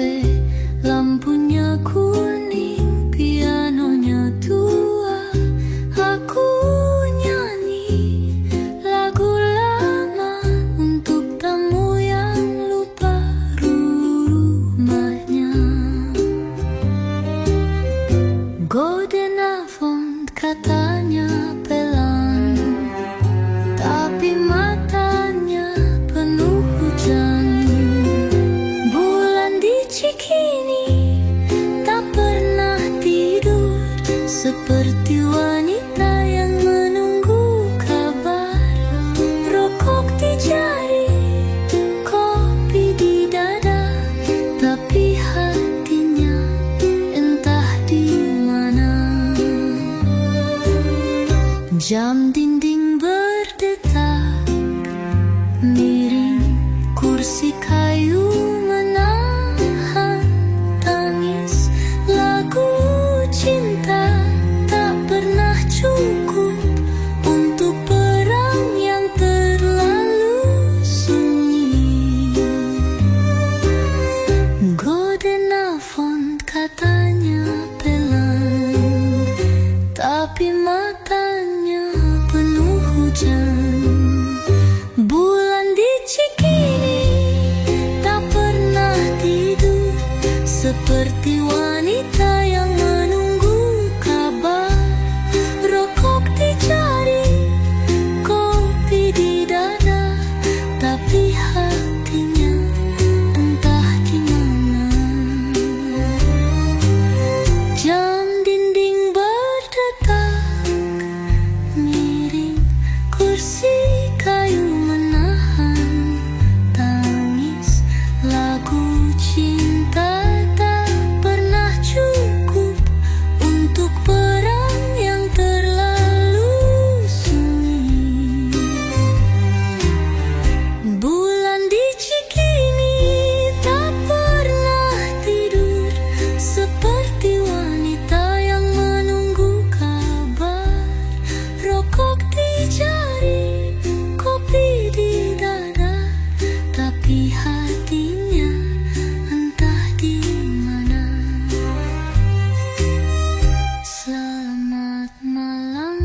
kafe, lampunya kuning, pianonya tua. Aku nyanyi lagu lama untuk tamu yang lupa rumahnya. Golden Avant katanya pelan, tapi matanya penuh hujan. Bulan di Cikini tak pernah tidur, seperti wanita yang menunggu kabar. Rokok di jari, kopi di dada, tapi hatinya entah di mana. Jam dinding berdetak, miring kursi kayu menahan tangis. Lagu cinta tak pernah cukup untuk perang yang terlalu sunyi. Golden Avant katanya pelan, tapi matanya penuh hujan. Bulan di Cikini tak pernah tidur, seperti wanita yang menunggu kabar. Rokok di jari, kopi di dada, tapi hatinya entah di mana. Jam dinding berdetak, miring kursi kayu menahan tangis. Lagu cinta tak pernah cukup untuk perang yang terlalu sunyi. Bulan di Cikini tak pernah tidur, seperti wanita yang menunggu kabar. Rokok di jari, kopi di dada, tapi hatinya entah di mana. Selamat malam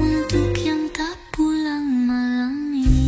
untuk yang tak pulang malam ini.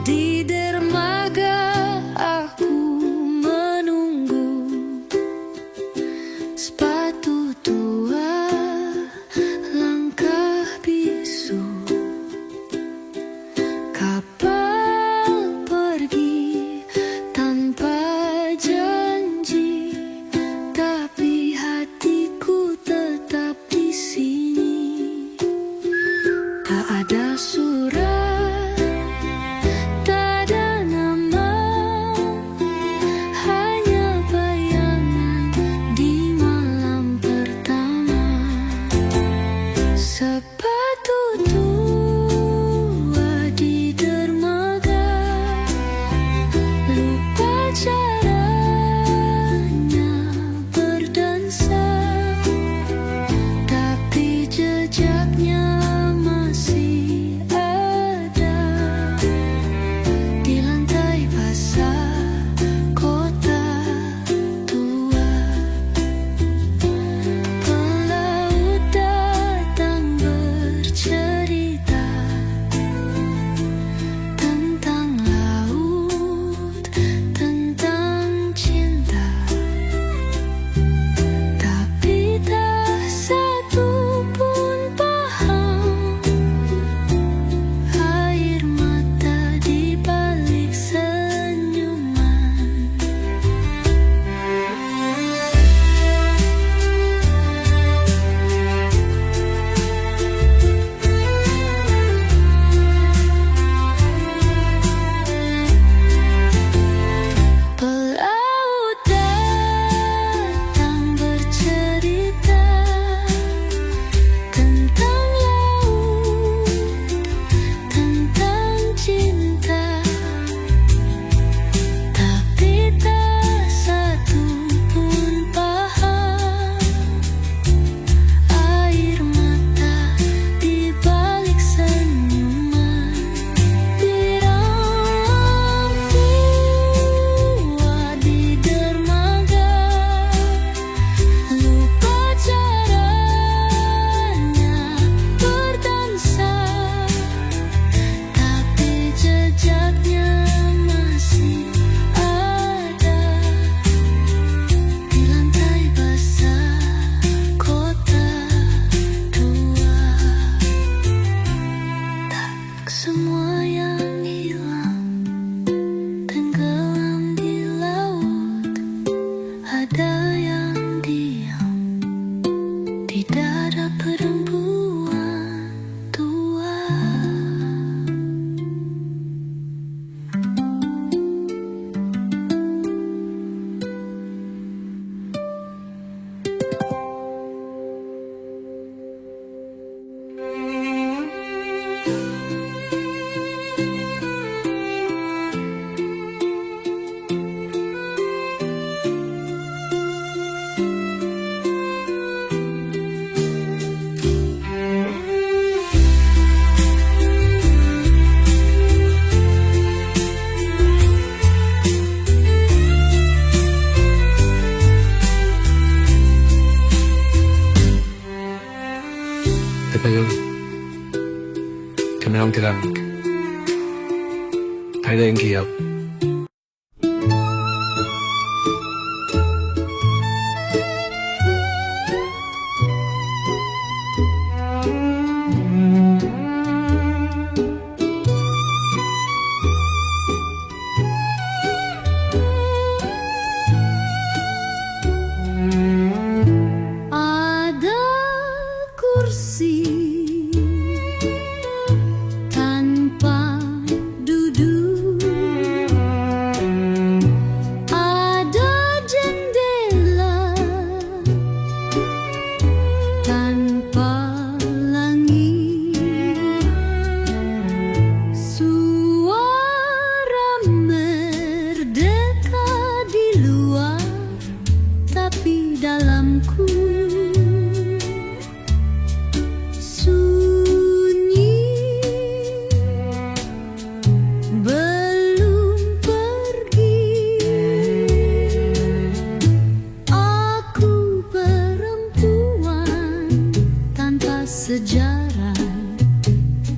Di dermaga aku menunggu, sepatu tua, langkah bisu. Kapal pergi tanpa janji, tapi hatiku tetap di sini. Tak ada surat, tak ada nama, hanya bayangan di malam pertama. Sepatu tua di dermaga, lupa caranya berdansa, tapi jejaknya masih ada di lantai basah kota tua. Pelaut datang bercerita tentang laut, tentang ពេលកំណងក្រាំងថៃលេងគៀបsejarah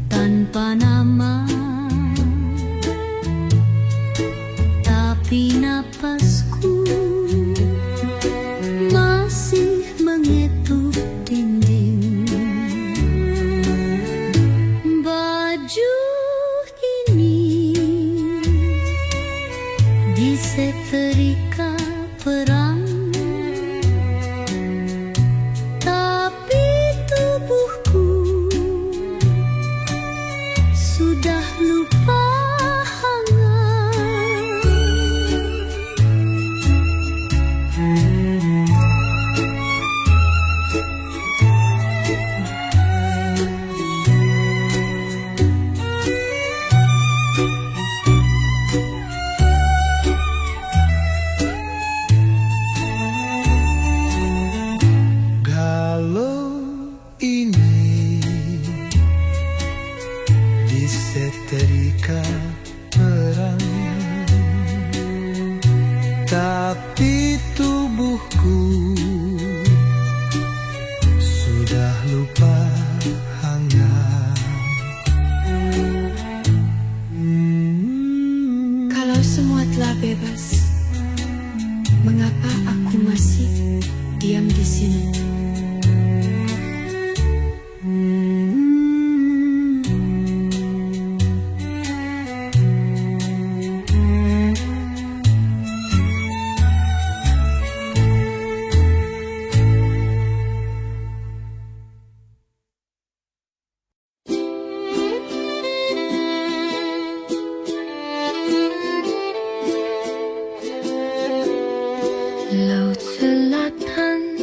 tanpa nama, tapi napasku masih mengetuk dinding. Baju ini disetrika perang, sudah lupa hangat. Kalau ini disetrika perang, tapi tubuhku sudah lupa hangat. Kalau semua telah bebas, mengapa aku masih diam di sini? Laut selatan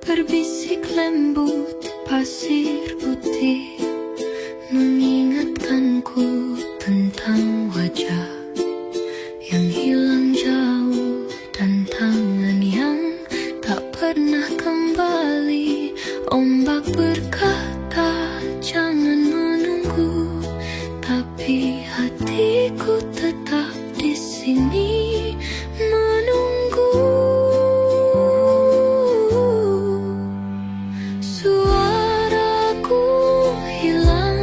berbisik lembut, pasir putih mengingatkanku tentang wajah yang hilang jauh dan tangan yang tak pernah kembali. Ombak berkata jangan menunggu, tapi hatiku tetap di sini menunggu. Suaraku hilang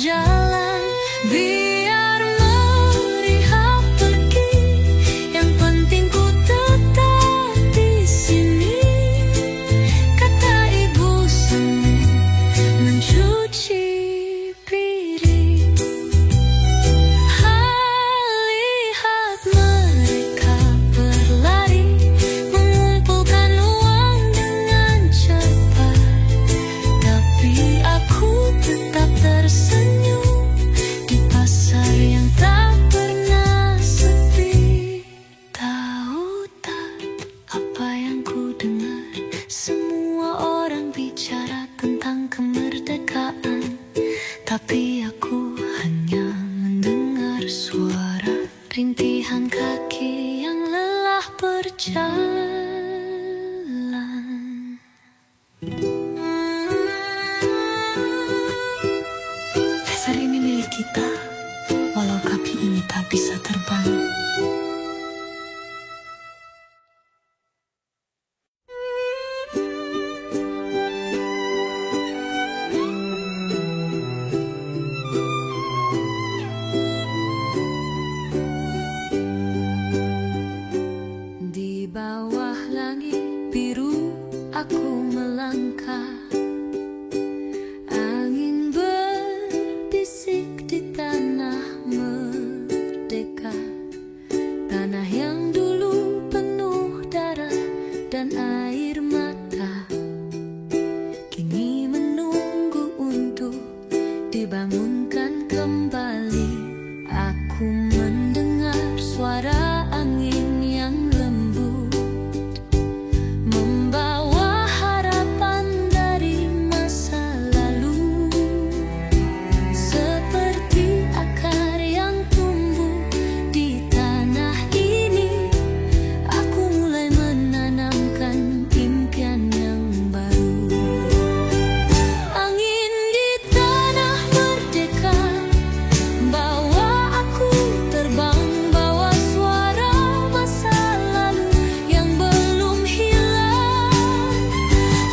berjalan, biar melihat pergi. Yang penting ku tetap di sini, kata ibu sambil mencuci piring. Lihat mereka berlari, mengumpulkan uang dengan cepat. Tapi aku tetap tersenyum di pasar yang tak pernah sepi. Tahu tak apa yang ku dengar? Semua orang bicara tentang kemerdekaan, tapi aku hanya mendengar suara rintihan kaki yang lelah berjalan. Pasar ini milik kita, walau kaki ini tak bisa terbang. Di bawah langit biru aku melangkah. Angin berbisik di tanah merdeka, tanah yang dulu penuh darah dan air mata, kini menunggu untuk dibangunkan kembali. Aku mendengar suara angin yang lembut, membawa harapan dari masa lalu. Seperti akar yang tumbuh di tanah ini, aku mulai menanamkan impian yang baru. Angin di tanah merdeka, bawa aku terbang, bawa suara masa lalu yang belum hilang.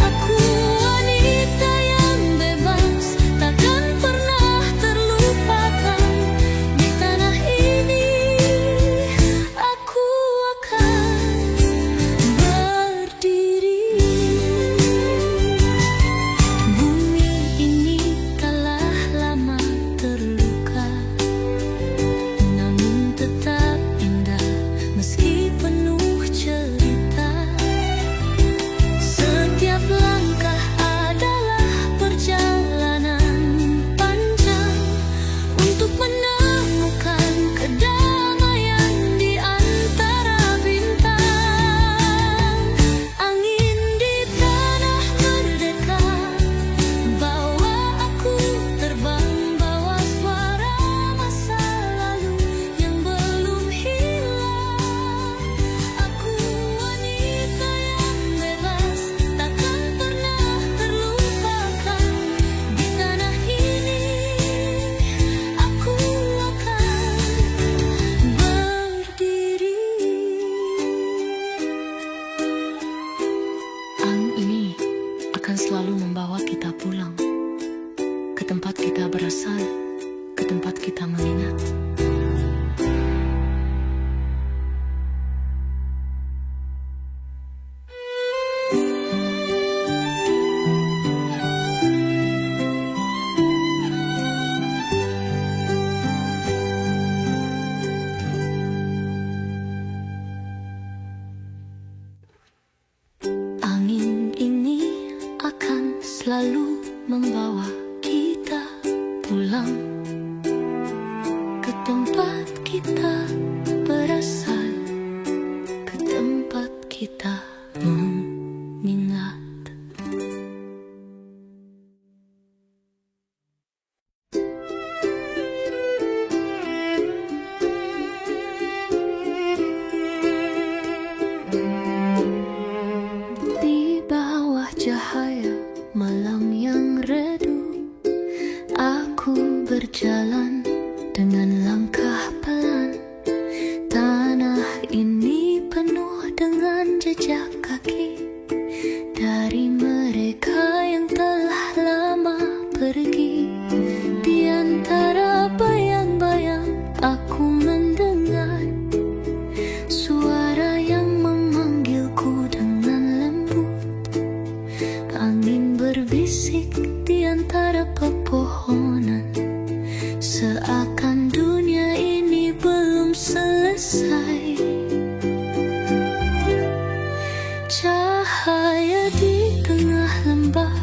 Aku wanita yang bebas, takkan pernah terlupakan. Di tanah ini aku akan berdiri. Bumi ini telah lama terluka, namun tetap indah meski penuh cerita. Setiap langkah adalah perjalanan panjang untuk menemukan kedamaian di antara bintang. Angin di tanah merdeka, bawa aku terbang, bawa suara masa lalu yang belum hilang. Aku wanita yang bebas, takkan pernah terlupakan. Di tanah ini aku akan berdiri. Angin ini akan selalu membawa kita pulang ke tempat kita berasal, ke tempat kita mengingat. Angin ini akan selalu membawa kita pulang ke tempat kita berasal, ke tempat kita mengingat. Di bawah cahaya malam yang redup, aku berjalan dengan langkah pelan. Tanah ini penuh dengan jejak kaki dari mereka yang telah lama pergi. Di antara seakan dunia ini belum selesai. Cahaya di tengah lembah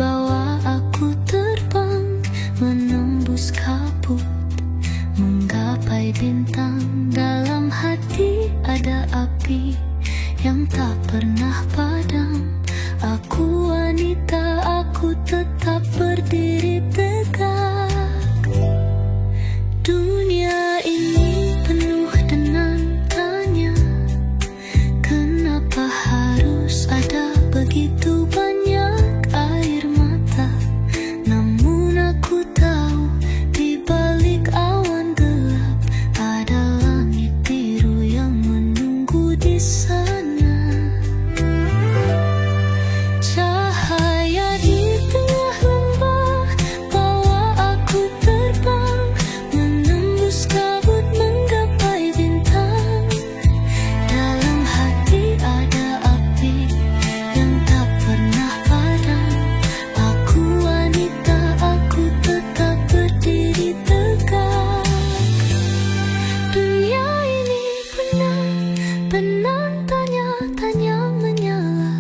bawa aku terbang, menembus kabut, menggapai bintang. Dalam hati ada api yang tak pernah padam. Aku wanita, aku tetap berdiri tegak. Dunia ini penuh dengan tanya, kenapa harus ada begitu banyak air mata. Namun aku tahu di balik awan gelap ada langit biru yang menunggu di sana. Cahaya di tengah lembah bawa aku terbang, menembus kabut, menggapai bintang. Dalam hati ada api yang tak pernah padam. Aku wanita, aku tetap berdiri tegak. Dunia ini benar tanya-tanya menyala.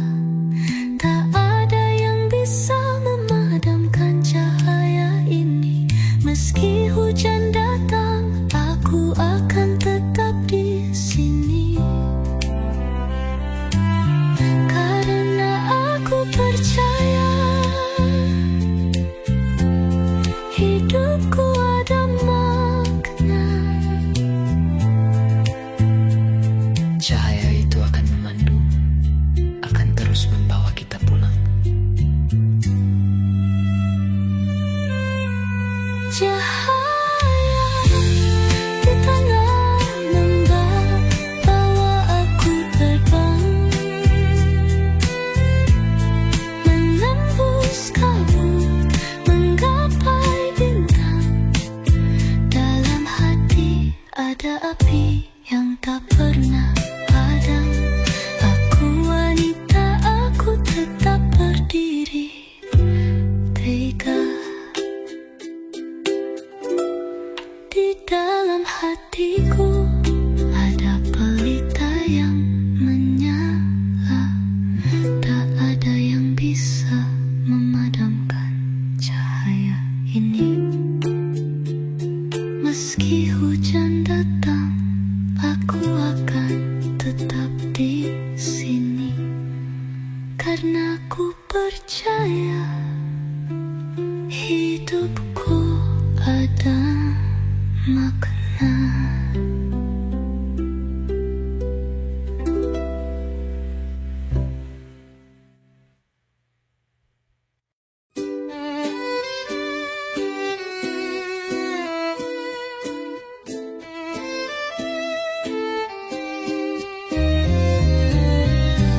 Tak ada yang bisa memadamkan cahaya ini. Meski hujan datang, aku akan tetap di sini. Karena aku percaya hidupku ada makna. Cahaya itu akan memandu, akan terus membawa kita pulang. Cahaya di tengah lembah bawa aku terbang, menembus kabut, menggapai bintang. Dalam hati ada api yang tak pernah padam. Aku wanita, aku tetap berdiri tegak. Di dalam hatiku ada pelita yang menyala. Tak ada yang bisa memadamkan cahaya ini. Meski hujan datang, aku akan tetap di sini. Karena aku percaya hidupku ada makna.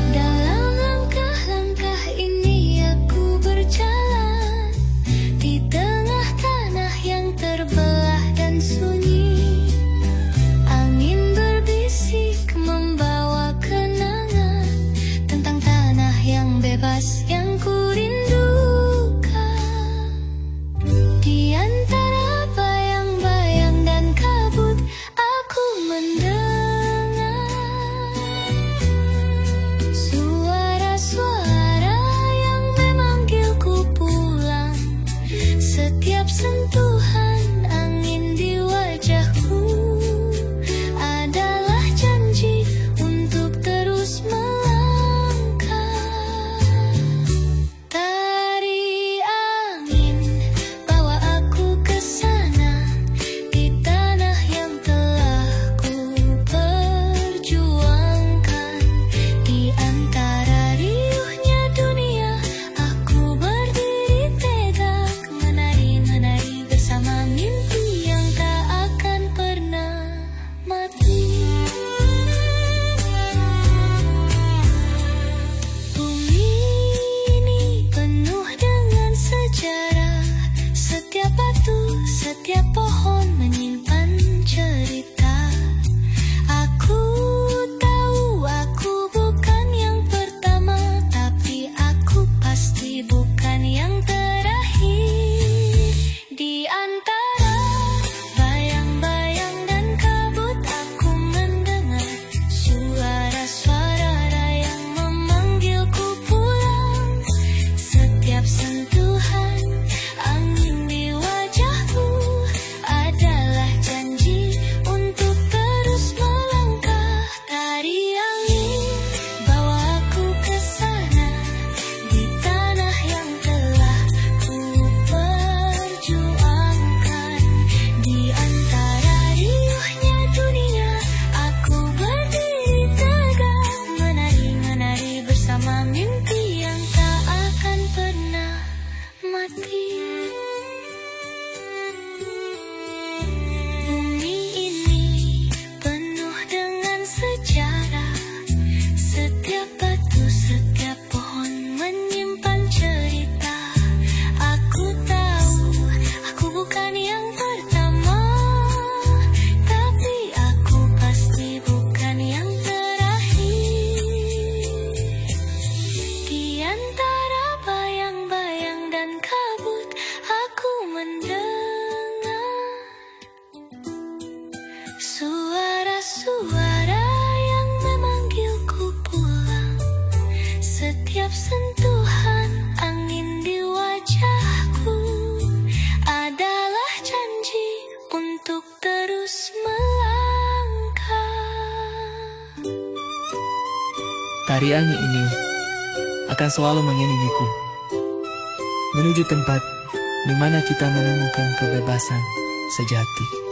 Dalam langkah-langkah ini aku berjalan di tengah tanah yang terbelah dan sunyi. Tarian ini akan selalu mengiringiku menuju tempat di mana kita menemukan kebebasan sejati.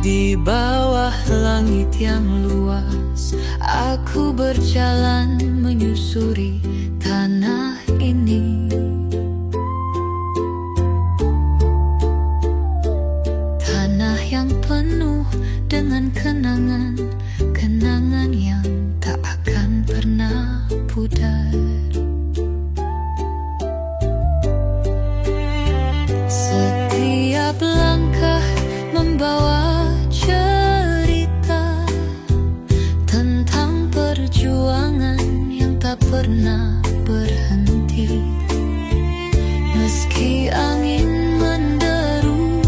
Di bawah langit yang luas, aku berjalan menyusuri tanah ini. Tanah yang penuh dengan kenangan, kenangan yang tak akan pernah pudar. Setiap langkah membawa cerita tentang perjuangan yang tak pernah berhenti. Meski angin menderu,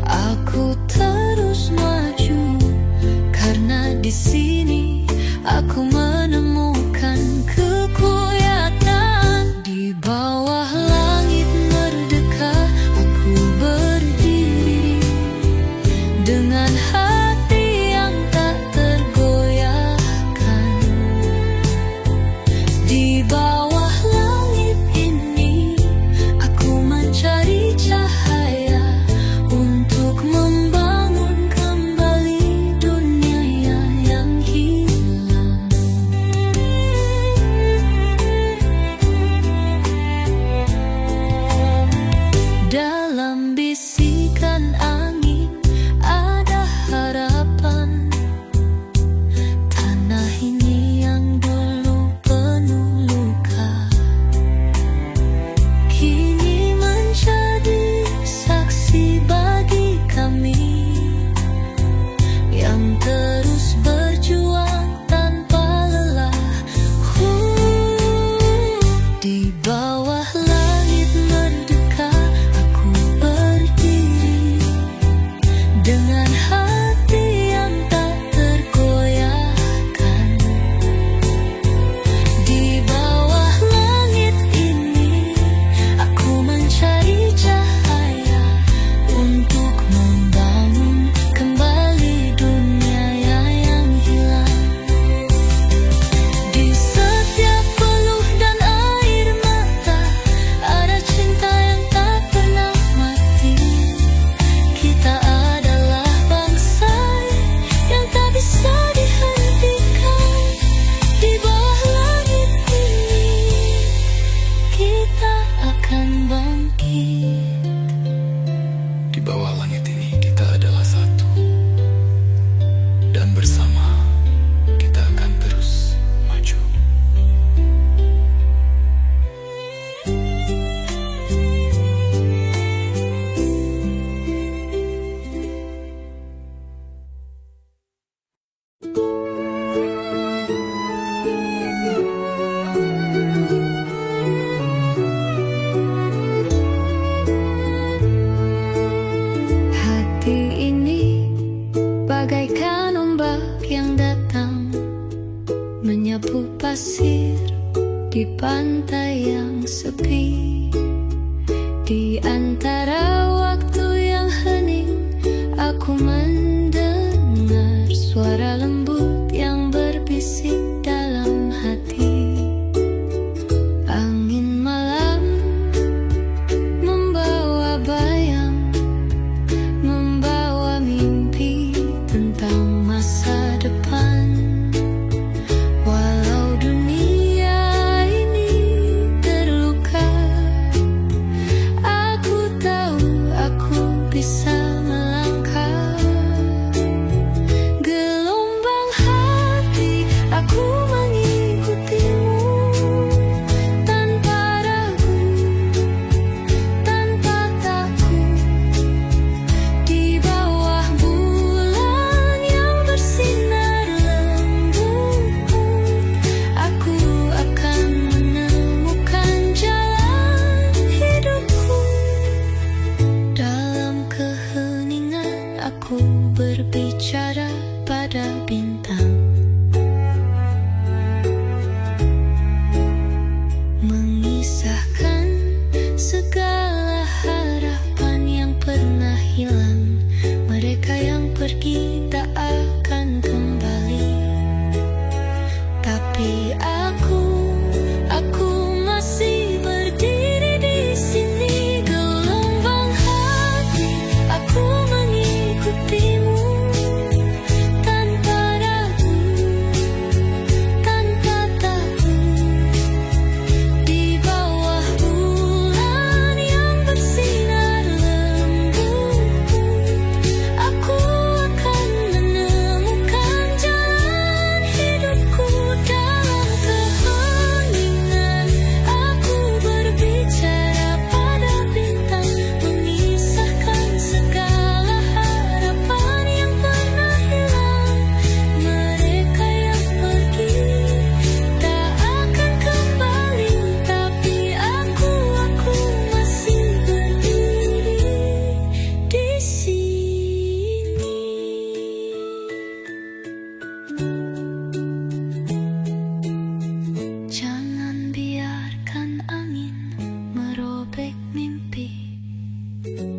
aku terus maju, karena di sini aku menemukan kekuatan.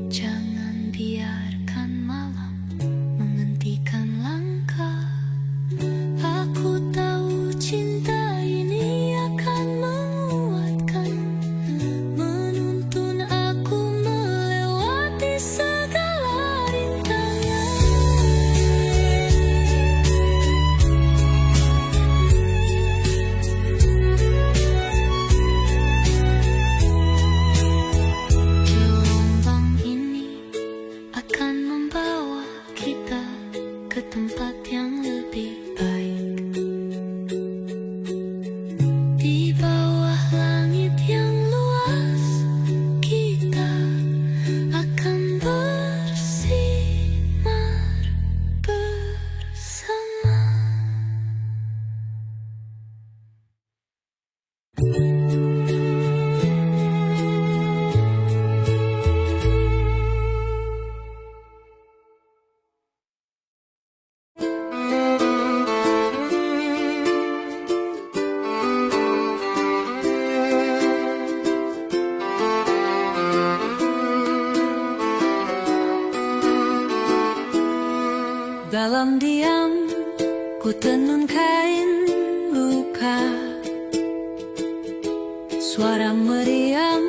Jangan biarkan malam menghentikan langkah. Aku tahu cinta ini akan menguatkan, menuntun aku melewati segala rintangan. Gelombang ini akan membawa kita ke tempat yang lebih baik. Di bawah langit yang luas, kita akan bersinar bersama. Dalam diam, ku tenun kain luka. Suara meriam,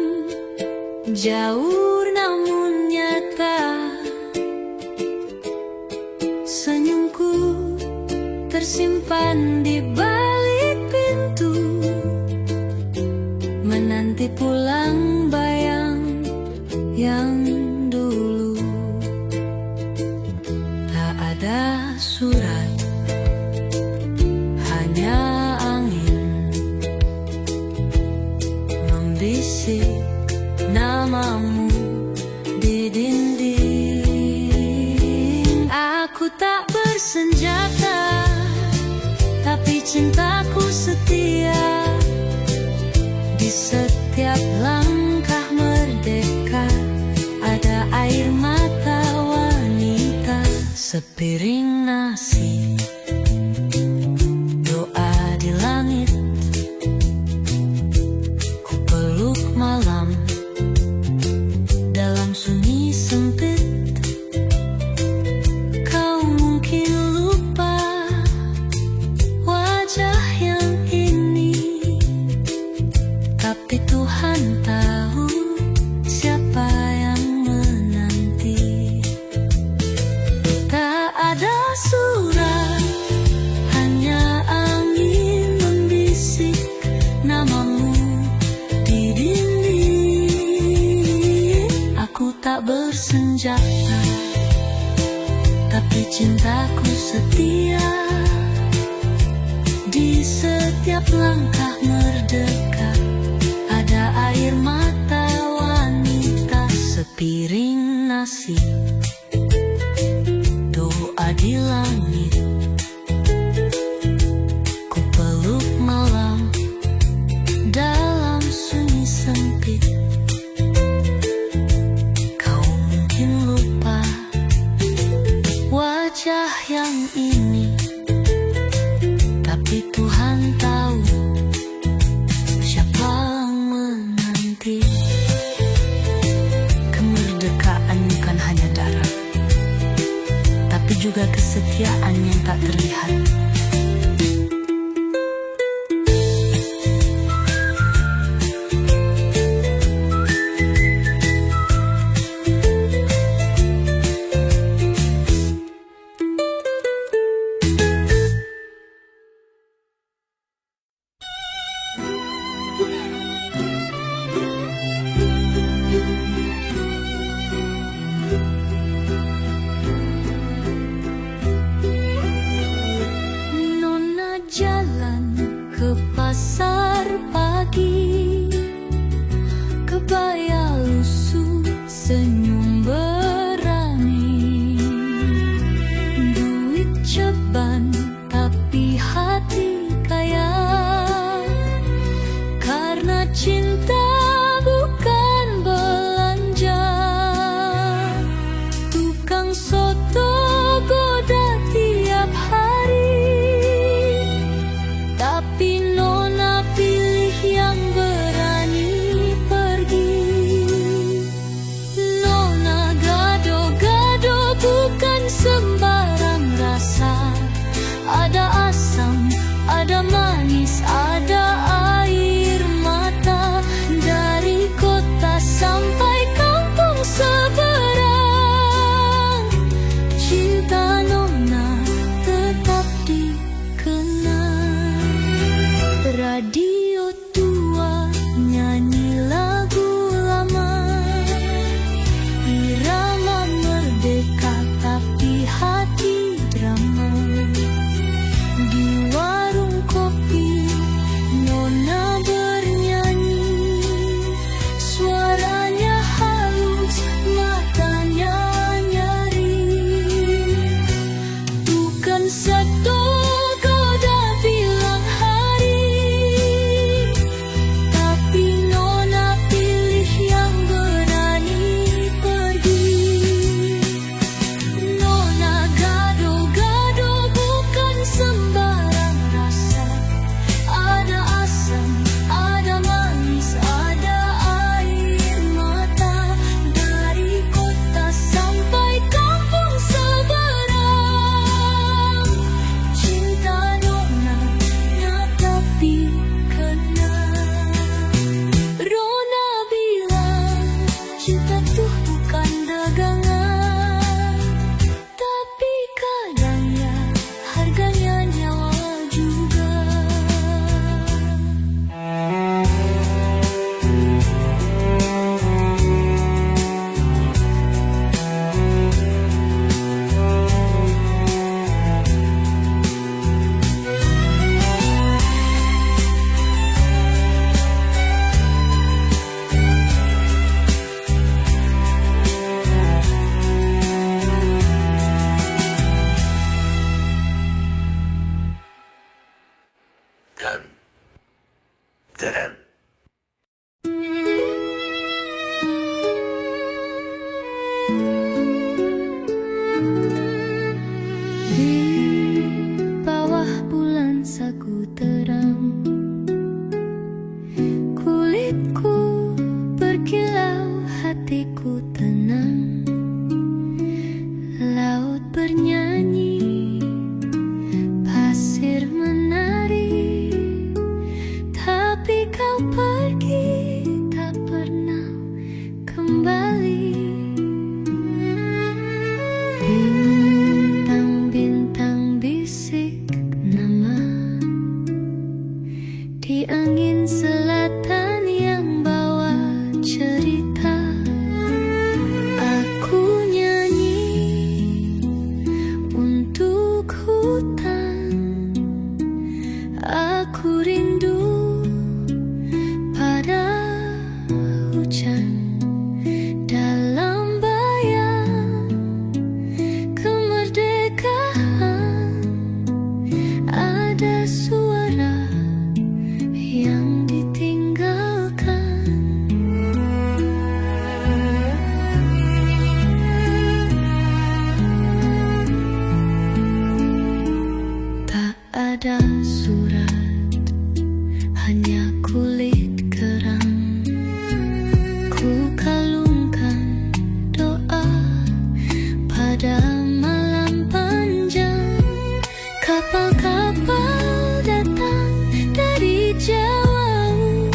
jauh namun nyata. Senyumku tersimpan di balik pintu, menanti pulang bayang yang dulu. Tak ada surat, hanya angin membisik namamu di dinding. Aku tak bersenjata, tapi cintaku setia. Di setiap langkah merdeka ada air mata wanita. Sepiring nasi, doa di langit, ku peluk malam dalam sunyi sempit. Kau mungkin lupa wajah yang ini, tapi Tuhan tahu siapa yang menanti. Tak ada surat, hanya angin membisik namamu di dinding. Aku tak bersenjata, tapi cintaku setia. Di setiap langkah merdeka ada air mata wanita. Sepiring nasi, doa di langit, ku peluk malam dalam sunyi sempit. Kau mungkin lupa wajah yang ini, tapi Tuhan tahu siapa yang menanti. Kemerdekaan bukan hanya darah, tapi juga kesetiaan yang tak terlihat. Saku terang, kulitku berkilau, hatiku tenang. Laut bernyanyi, pasir menari, tapi kau pergi tak pernah kembali. Bintang-bintang bisik nama di angin selatan yang bawa cerita. Aku nyanyi untuk hutan, aku rindu pada hujan. Dalam bayang kemerdekaan ada suara yang ditinggalkan. Tak ada surat, hanya kulit kerang. Ku kalungkan doa pada malam panjang. Kapal-kapal datang dari jauh,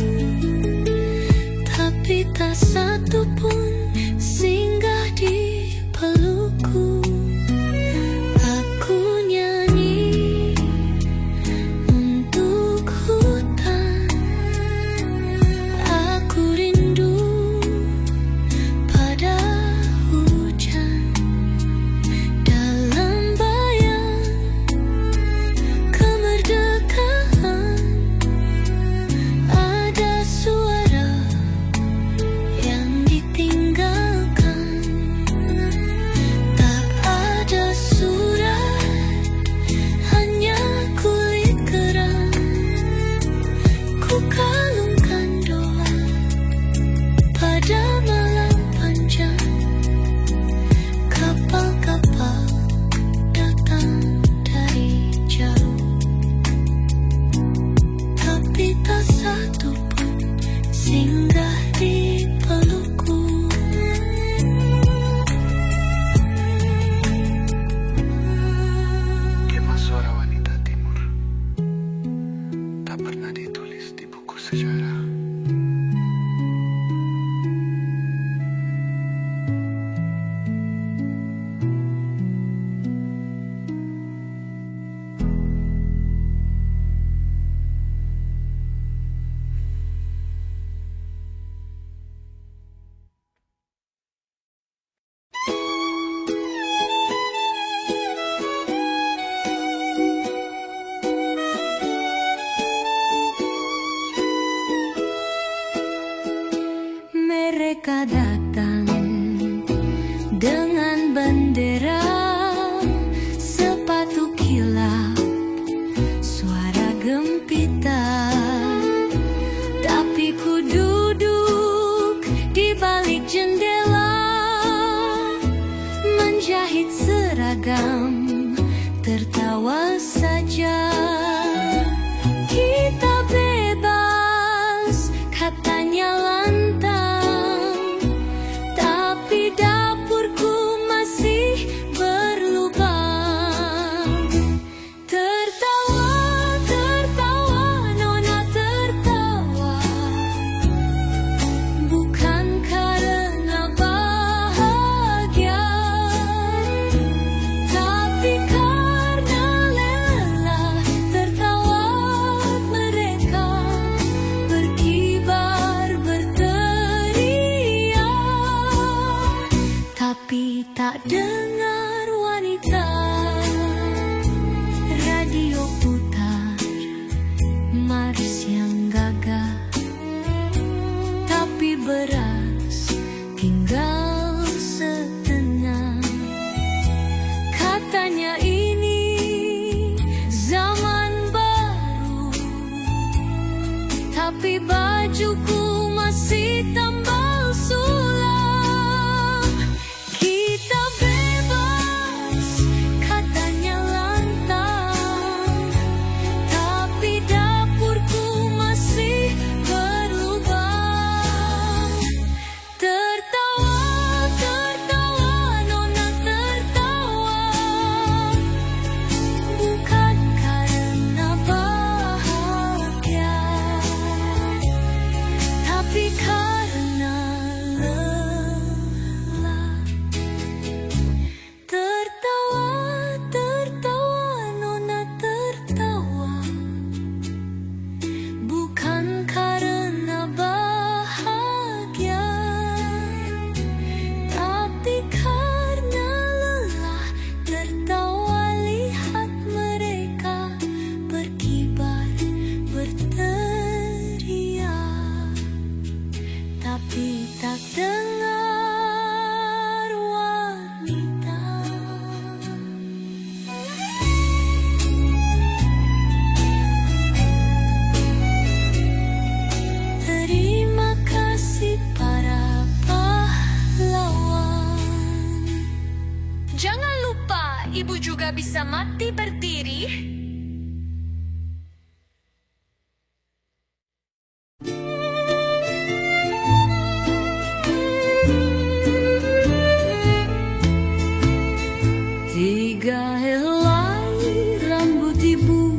tapi tak satu pun singgah di pelukku. Aku nyanyi untuk hutan, aku rindu pada hujan. Dalam bayang kemerdekaan ada suara yang ditinggalkan. Tak ada surat, hanya kulit kerang. Ku kalungkan doa pada malam panjang. Kapal-kapal datang dari jauh, tapi tak satu pun singgah di pelukku. Kisah suara wanita timur tak pernah ditulis di buku sejarah. Mereka datang dengan bendera, sepatu kilap, suara gempita. Tapi ku duduk di balik jendela, menjahit seragam, tertawa saja. Kita bebas, katanya lantang, tapi dapurku masih berlubang. Tertawa, tertawa, nona tertawa, bukan karena bahagia, tapi karena lelah. Tertawa mereka berkibar berteriak, tapi tak dengar wanita. Radio putar mars yang gagah, tapi beras tinggal setengah. Katanya ini zaman baru, tapi bajuku masih tambal sulam. ibu juga bisa mati berdiri? Tiga helai rambut ibu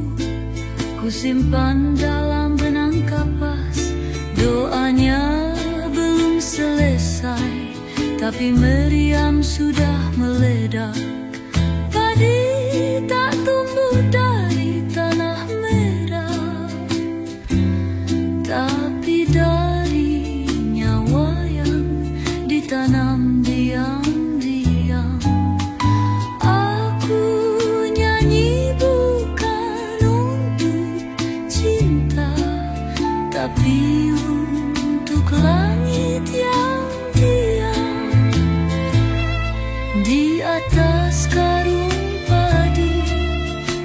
kusimpan dalam benang kapas. Doanya belum selesai, tapi meriam sudah meledak. Padi tak tumbuh dari tanah merah, tapi dari nyawa yang ditanam diam-diam. Aku nyanyi bukan untuk cinta, tapi untuk langit yang diam. Di atas karung padi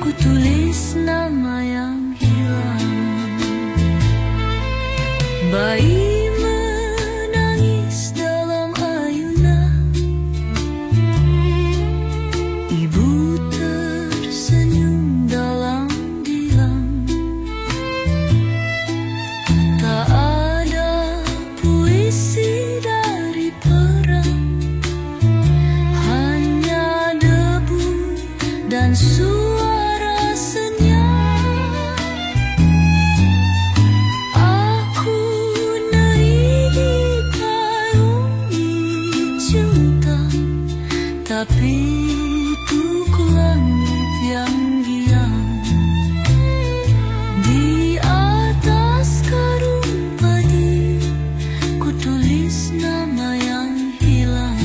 ku tulis nama yang hilang. Bayi menangis dalam ayunan, ibu tersenyum dalam diam. Tak ada puisi dari perang, hanya debu dan suara senyap. Aku nari di payung cinta, tapi untuk langit yang diam. Di atas karung padi ku tulis nama yang hilang.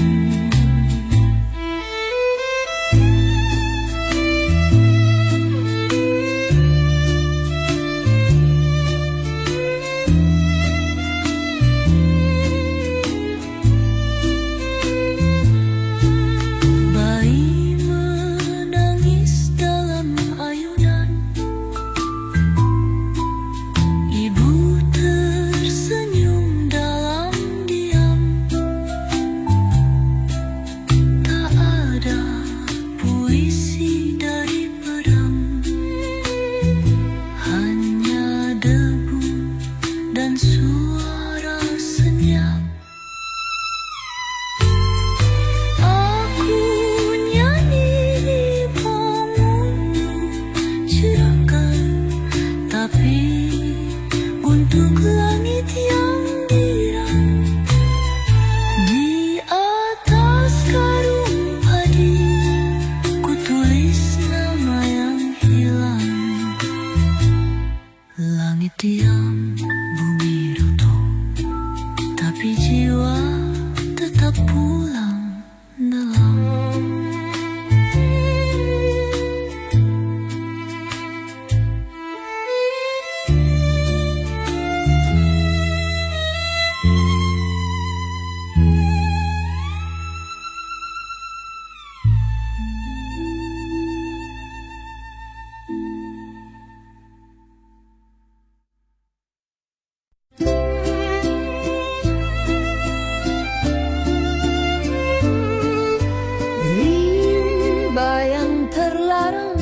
Bayi menangis dalam ayunan, ibu tersenyum dalam diam. Tak ada puisi dari perang, hanya debu dan suara senyap. Aku nyanyi di pengunjung cerahkan, tapi untuk langit yang diam. Di atas karung padi ku tulis nama yang hilang. Langit diam, bumi runtuh, tapi jiwa tetap pulang dalam. Rimba yang terlarang,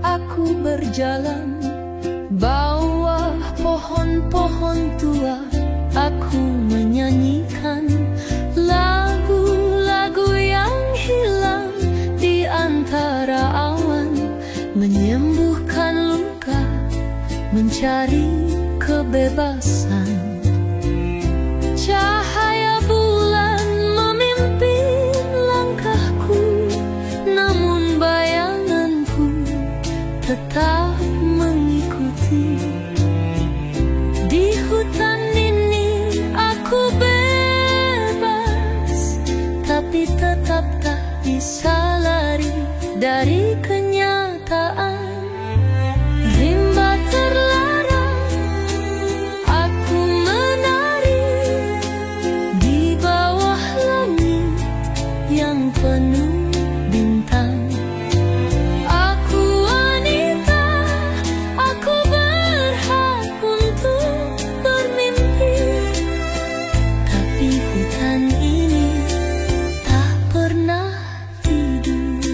aku berjalan bawah pohon-pohon tua. Aku menyanyikan lagu-lagu yang hilang di antara awan, menyembuhkan luka, mencari kebebasan. Cahaya bulan memimpin langkahku, namun bayanganku tetap mengikuti. Di hutan ini aku bebas, tapi tetap tak bisa lari dari kenyataan. Rimba terlarang, aku menari di bawah langit yang penuh bintang. Aku wanita, aku berhak untuk bermimpi, tapi hutan ini tak pernah tidur.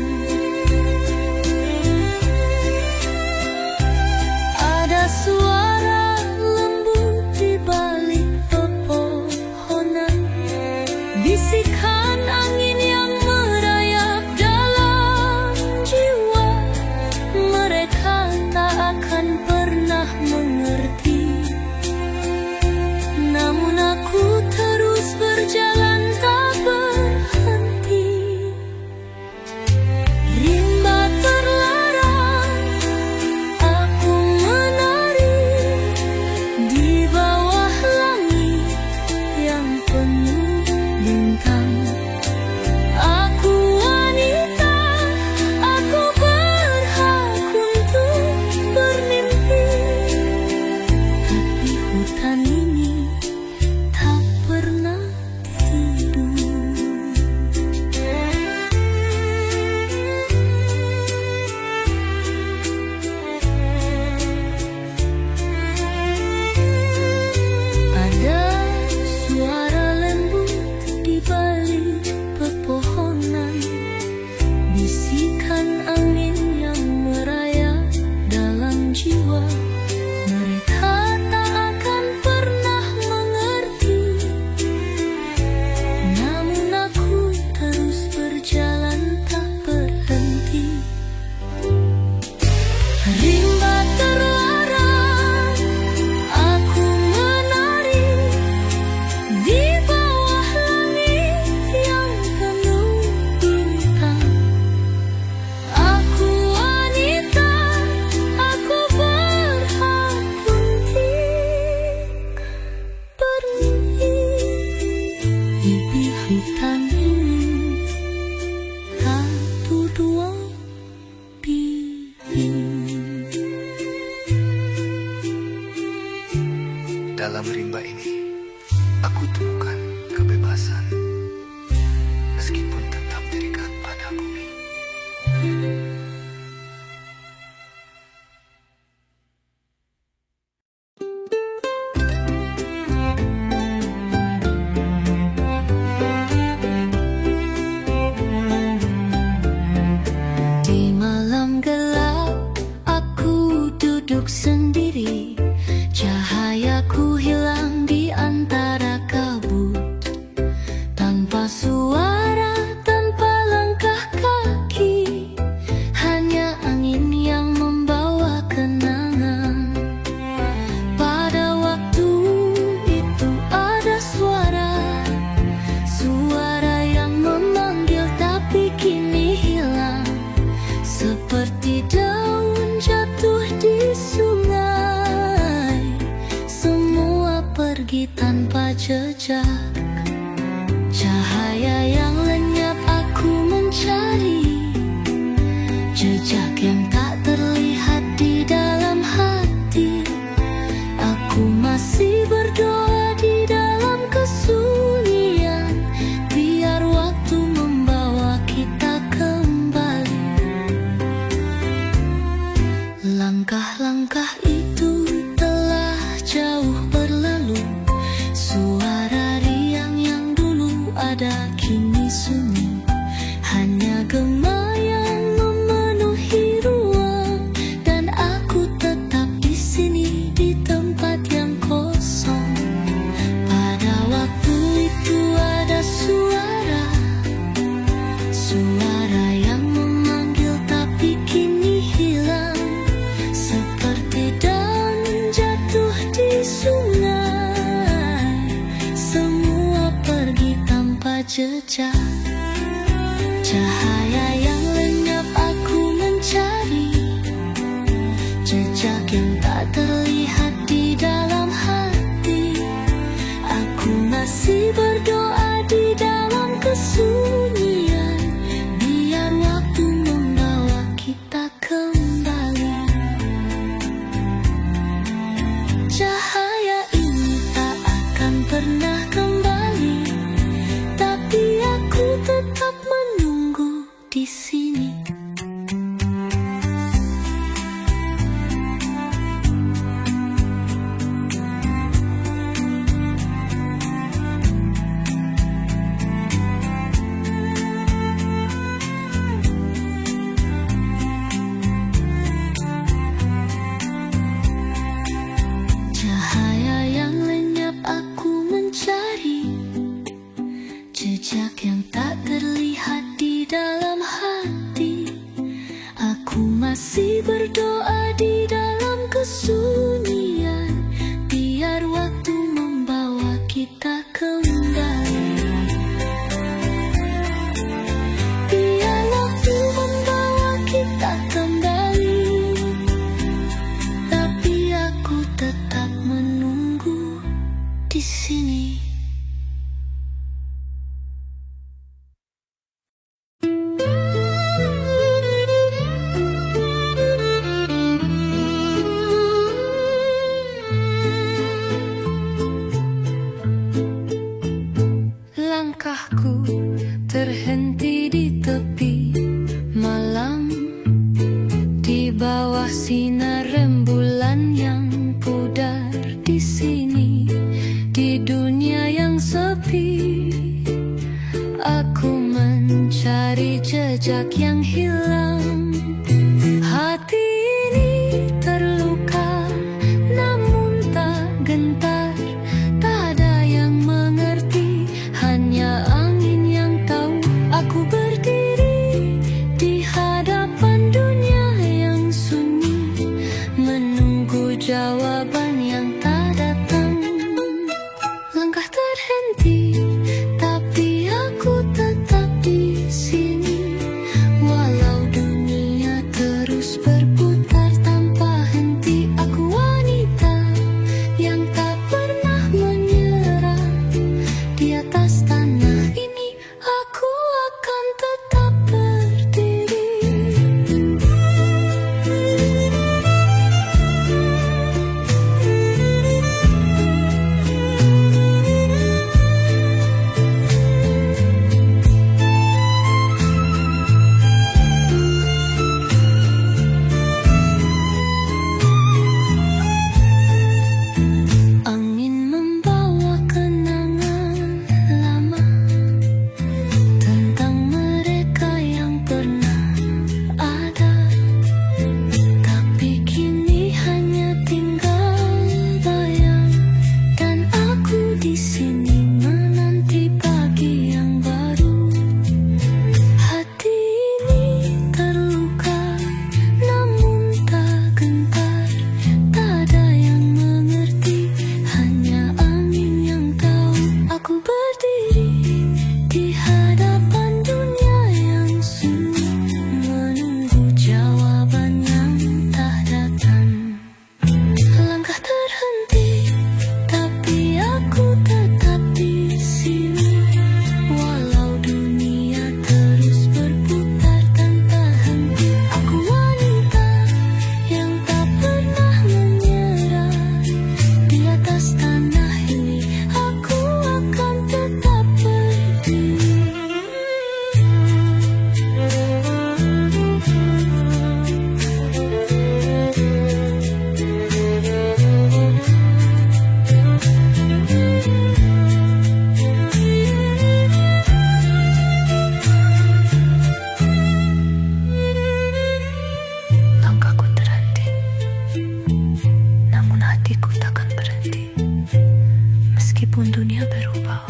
dalam hati. Aku masih berdoa di dalam kesunyian, biar waktu membawa kita kembali. Biar waktu membawa kita kembali. Tapi aku tetap menunggu di sini. Langkahku terhenti di tepi malam, di bawah sinar rembulan yang pudar. Di sini, di dunia yang sepi, aku mencari jejak yang hilang. Hati ini terluka, namun tak gentar. Tak ada yang mengerti, hanya angin yang tahu. Aku berdiri di hadapan dunia yang sunyi, menunggu jawaban yang tak datang. Langkah terhenti, tapi aku tetap di sini. Walau dunia terus berputar tanpa henti, aku wanita yang tak pernah menyerah. Di atas tanah ini aku akan tetap berdiri. Angin membawa kenangan lama tentang mereka yang pernah ada, tapi kini hanya tinggal bayang. Dan aku di sini menanti pagi yang baru. Hati ini terluka, namun tak gentar. Tak ada yang mengerti, hanya angin yang tahu. Aku berdiri di hadapan dunia yang sunyi, menunggu jawaban yang tak datang. Langkah terhenti, tapi aku tetap di sini. Walau dunia terus berputar tanpa henti, aku wanita yang tak pernah menyerah. Di atas tanah ini aku akan tetap berdiri. Langkahku terhenti, namun hatiku takkan berhenti. Meskipun dunia berubah,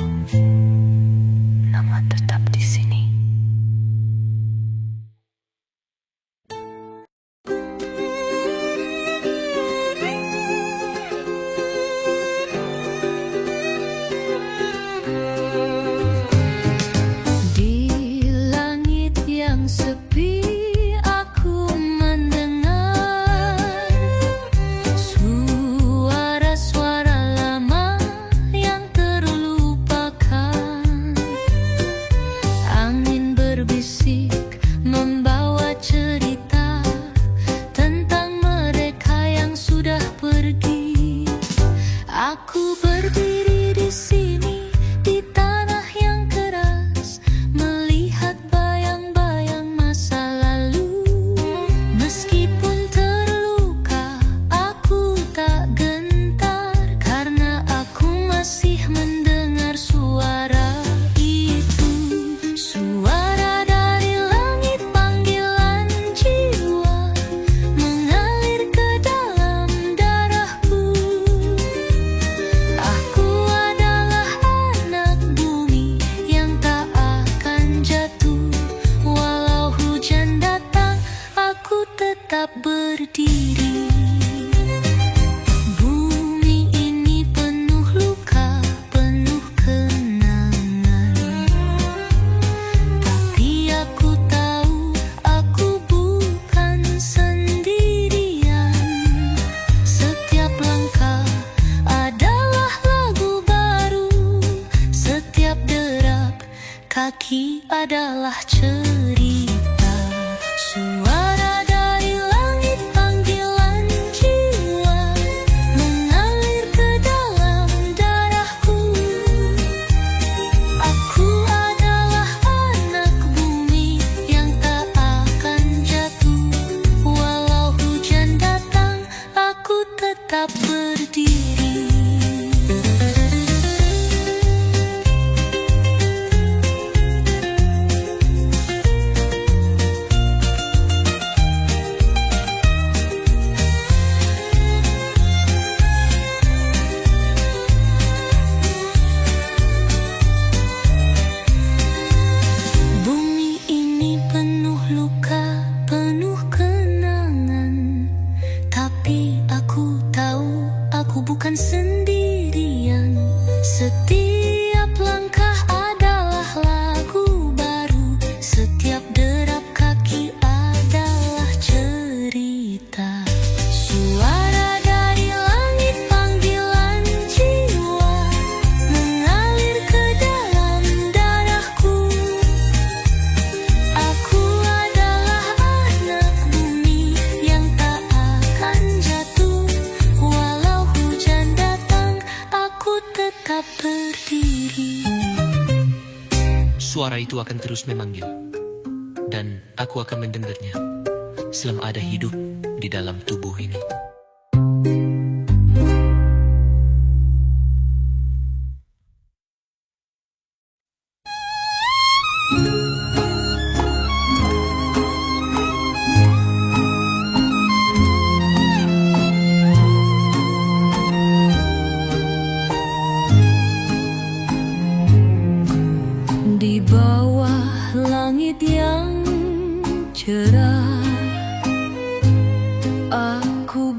nama tetap di sini. Di langit yang sepi, aku mendengar suara-suara lama yang terlupakan. Angin berbisik membawa cerita tentang mereka yang sudah pergi. Aku berdiri di sini, di tanah yang keras, melihat bayang-bayang masa adalah cerita, suara dari langit, panggilan jiwa mengalir ke dalam darahku. Aku adalah anak bumi yang tak akan jatuh. Walau hujan datang, aku tetap berdiri. Bumi ini penuh luka, penuh kenangan, tapi aku tahu aku bukan sendirian. Setiap langkah adalah lagu baru, setiap derap kaki adalah cerita. Suara dari langit, panggilan jiwa mengalir ke dalam darahku. Aku adalah anak bumi yang tak akan jatuh. Walau hujan datang, aku tetap berdiri. Suara itu akan terus memanggil, dan aku akan mendengarnya selama ada hidup di dalam tubuh ini. Di bawah langit yang cerah, aku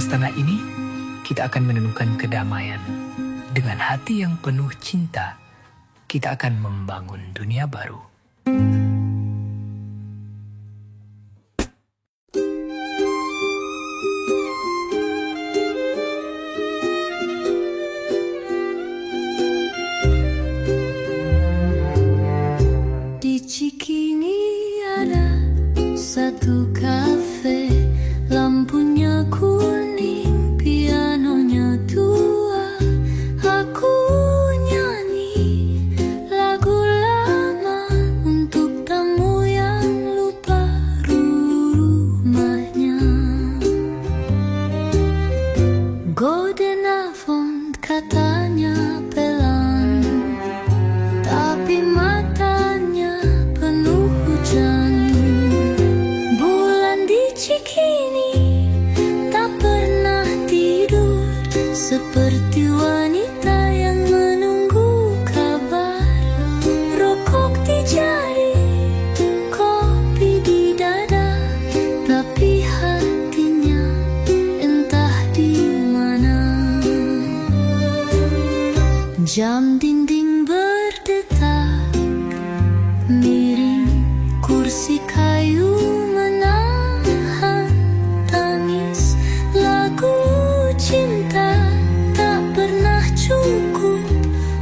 atas tanah ini, kita akan menemukan kedamaian. Dengan hati yang penuh cinta, kita akan membangun dunia baru. Di Cikini ada satu kafe, lampunya kuning, pianonya tua. Aku nyanyi lagu lama untuk tamu yang lupa rumahnya. Golden Avon katanya pelan, tapi matanya penuh hujan. Bulan di Cikini tak pernah tidur, seperti wanita yang menunggu kabar. Rokok di jari, kopi di dada, tapi hatinya entah di mana. Jam dinding berdetak, miring kursi kayu menahan tangis. Lagu cinta tak pernah cukup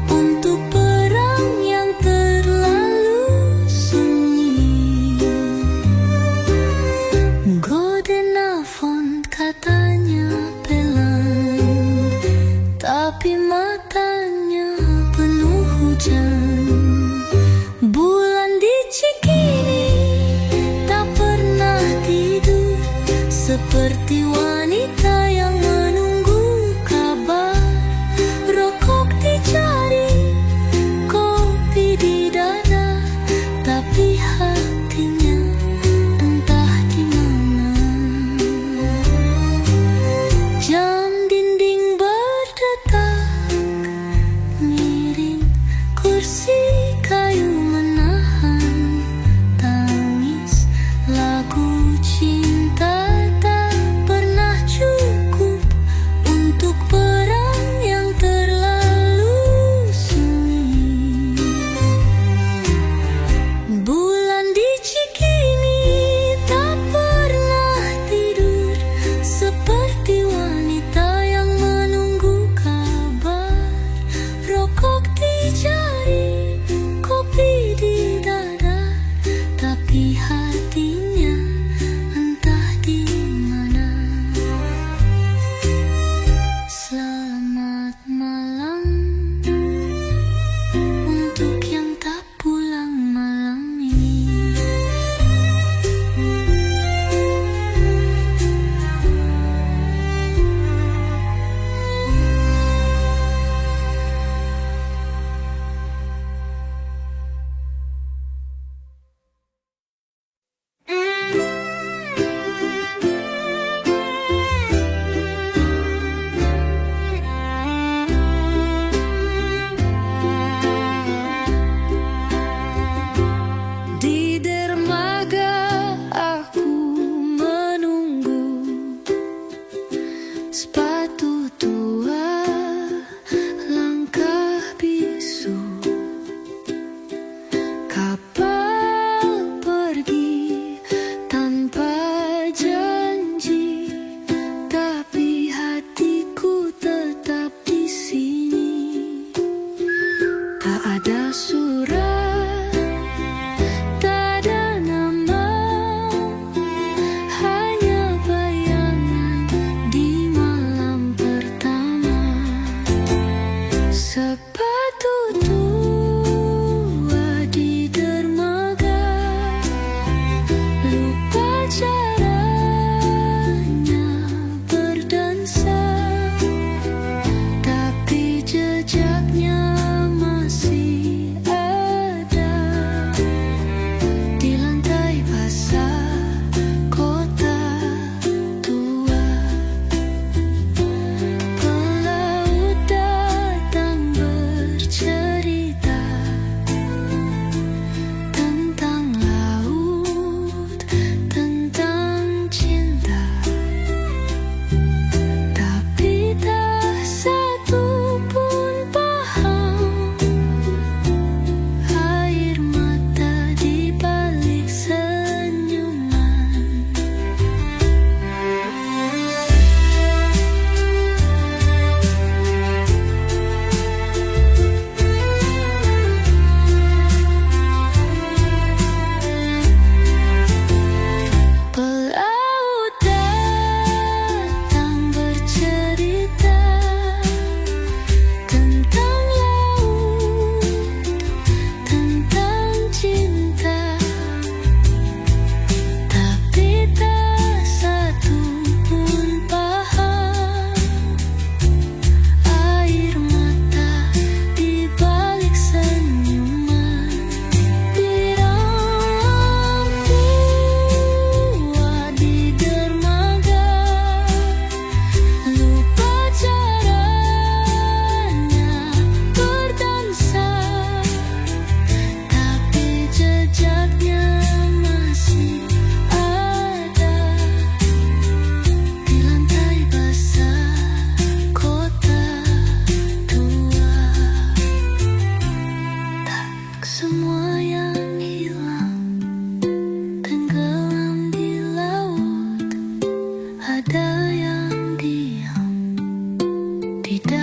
untuk perang yang terlalu sunyi. Golden Avon katanya pelan, tapi matanya penuh hujan. Bulan di Cikini tak pernah tidur, seperti wanita yang menunggu kabar. Rokok di jari, kopi di dada, tapi hatinya entah di mana. Jam dinding berdetak, miring kursi kayu menahan tangis. Lagu cinta tak pernah cukup untuk perang yang terlalu sunyi. Bulan di Cikini tak pernah tidur, seperti wanita yang menunggu kabar. Rokok di jari, kopi di dada, tapi hatinya entah di mana. Selamat malam untuk yang tak pulang malam ini. Di dermaga aku menunggu sepatu tua, langkah bisu. Kapal pergi tanpa janji, tapi hatiku tetap di sini. Tak ada surat, tak ada nama, hanya bayangan di malam pertama. Sepatu tua di dermaga, lupa caranya berdansa, tapi jejaknya masih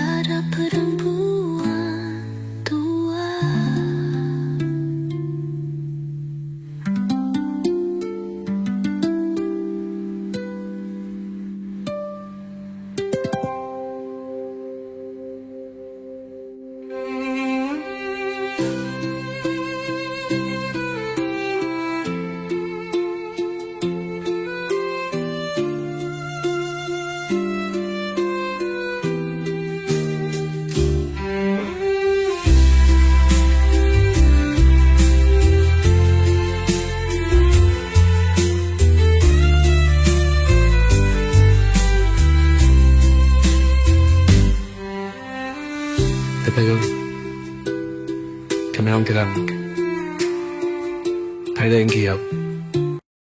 tiada perempuan tua. Pero kami orang gerak. Pada yang kiap.